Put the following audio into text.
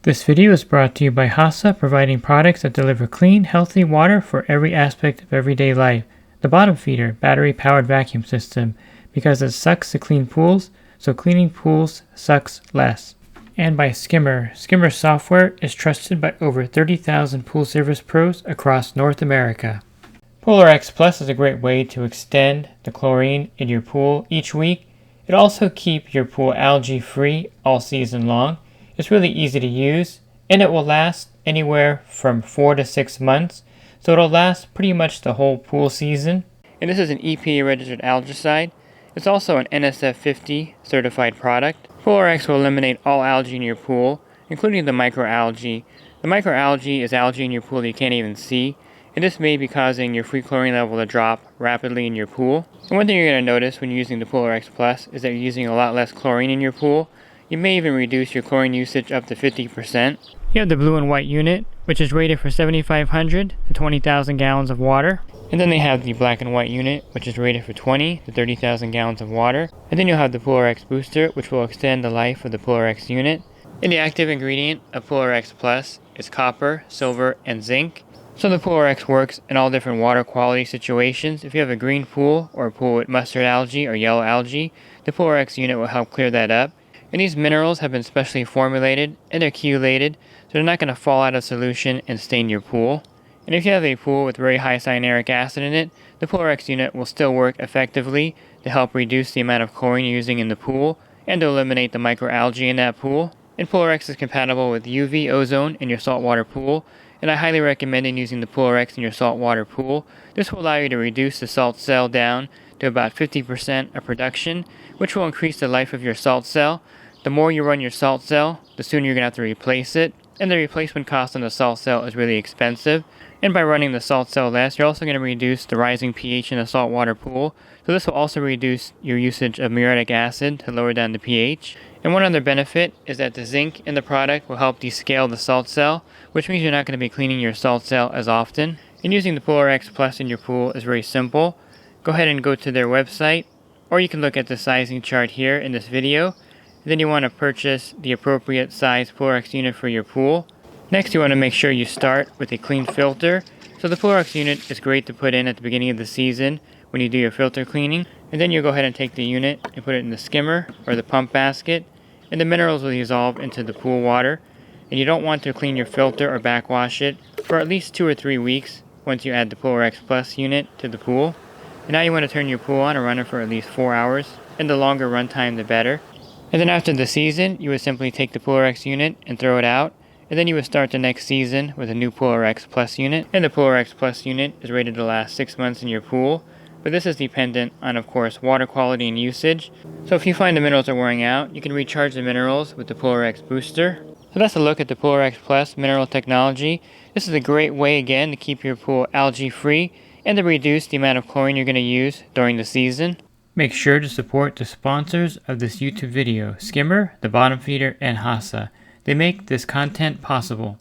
This video is brought to you by HASA, providing products that deliver clean, healthy water for every aspect of everyday life. The bottom feeder, battery-powered vacuum system, because it sucks to clean pools, so cleaning pools sucks less. And by Skimmer. Skimmer software is trusted by over 30,000 pool service pros across North America. PoolRx Plus is a great way to extend the chlorine in your pool each week. It also keeps your pool algae-free all season long. It's really easy to use, and it will last anywhere from 4 to 6 months, so it'll last pretty much the whole pool season. And this is an EPA-registered algicide. It's also an NSF 50 certified product. PoolRx will eliminate all algae in your pool, including the microalgae. The microalgae is algae in your pool that you can't even see, and this may be causing your free chlorine level to drop rapidly in your pool. And one thing you're going to notice when using the PoolRx Plus is that you're using a lot less chlorine in your pool. You may even reduce your chlorine usage up to 50%. You have the blue and white unit, which is rated for 7,500 to 20,000 gallons of water. And then they have the black and white unit, which is rated for 20 to 30,000 gallons of water. And then you'll have the PoolRx booster, which will extend the life of the PoolRx unit. And the active ingredient of PoolRx Plus is copper, silver, and zinc. So the PoolRx works in all different water quality situations. If you have a green pool or a pool with mustard algae or yellow algae, the PoolRx unit will help clear that up. And these minerals have been specially formulated and they're chelated, so they're not going to fall out of solution and stain your pool. And if you have a pool with very high cyanuric acid in it, the PoolRx unit will still work effectively to help reduce the amount of chlorine you're using in the pool and to eliminate the microalgae in that pool. And PoolRx is compatible with UV ozone in your saltwater pool, and I highly recommend using the PoolRx in your saltwater pool. This will allow you to reduce the salt cell down to about 50% of production, which will increase the life of your salt cell. The more you run your salt cell, the sooner you're going to have to replace it, and the replacement cost on the salt cell is really expensive. And by running the salt cell less, you're also going to reduce the rising pH in a saltwater pool, so this will also reduce your usage of muriatic acid to lower down the pH. And one other benefit is that the zinc in the product will help descale the salt cell, which means you're not going to be cleaning your salt cell as often. And using the PoolRx Plus in your pool is very simple. Go ahead and go to their website, or you can look at the sizing chart here in this video. Then you want to purchase the appropriate size PoolRx unit for your pool. Next, you want to make sure you start with a clean filter. So the PoolRx unit is great to put in at the beginning of the season when you do your filter cleaning. And then you'll go ahead and take the unit and put it in the skimmer or the pump basket, and the minerals will dissolve into the pool water. And you don't want to clean your filter or backwash it for at least 2 or 3 weeks once you add the PoolRx Plus unit to the pool. And now you want to turn your pool on and run it for at least 4 hours, and the longer run time the better. And then after the season, you would simply take the PoolRx unit and throw it out. And then you would start the next season with a new PoolRx Plus unit. And the PoolRx Plus unit is rated to last 6 months in your pool. But this is dependent on, of course, water quality and usage. So if you find the minerals are wearing out, you can recharge the minerals with the PoolRx booster. So that's a look at the PoolRx Plus mineral technology. This is a great way, again, to keep your pool algae-free and to reduce the amount of chlorine you're going to use during the season. Make sure to support the sponsors of this YouTube video, Skimmer, the Bottom Feeder, and HASA. They make this content possible.